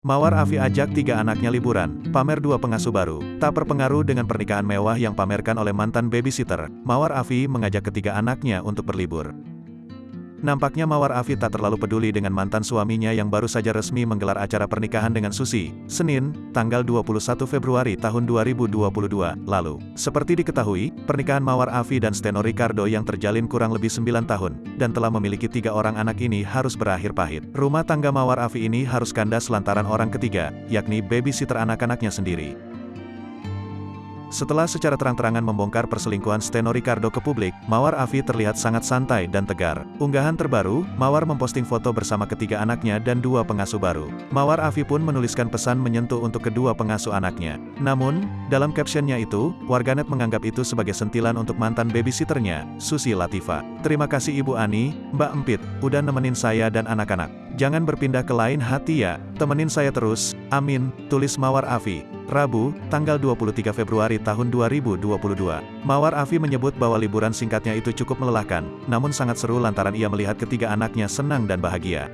Mawar Afi ajak 3 anaknya liburan, pamer 2 pengasuh baru. Tak berpengaruh dengan pernikahan mewah yang pamerkan oleh mantan babysitter, Mawar Afi mengajak ketiga anaknya untuk berlibur. Nampaknya Mawar Afi tak terlalu peduli dengan mantan suaminya yang baru saja resmi menggelar acara pernikahan dengan Susi, Senin, tanggal 21 Februari tahun 2022, lalu. Seperti diketahui, pernikahan Mawar Afi dan Steno Ricardo yang terjalin kurang lebih 9 tahun, dan telah memiliki 3 orang anak ini harus berakhir pahit. Rumah tangga Mawar Afi ini harus kandas lantaran orang ketiga, yakni babysitter anak-anaknya sendiri. Setelah secara terang-terangan membongkar perselingkuhan Steno Ricardo ke publik, Mawar Afi terlihat sangat santai dan tegar. Unggahan terbaru, Mawar memposting foto bersama ketiga anaknya dan 2 pengasuh baru. Mawar Afi pun menuliskan pesan menyentuh untuk kedua pengasuh anaknya. Namun, dalam captionnya itu, warganet menganggap itu sebagai sentilan untuk mantan babysitternya, Susi Latifa. "Terima kasih Ibu Ani, Mbak Empit, udah nemenin saya dan anak-anak. Jangan berpindah ke lain hati ya, temenin saya terus, amin," tulis Mawar Afi. Rabu, tanggal 23 Februari tahun 2022. Mawar Afi menyebut bahwa liburan singkatnya itu cukup melelahkan, namun sangat seru lantaran ia melihat ketiga anaknya senang dan bahagia.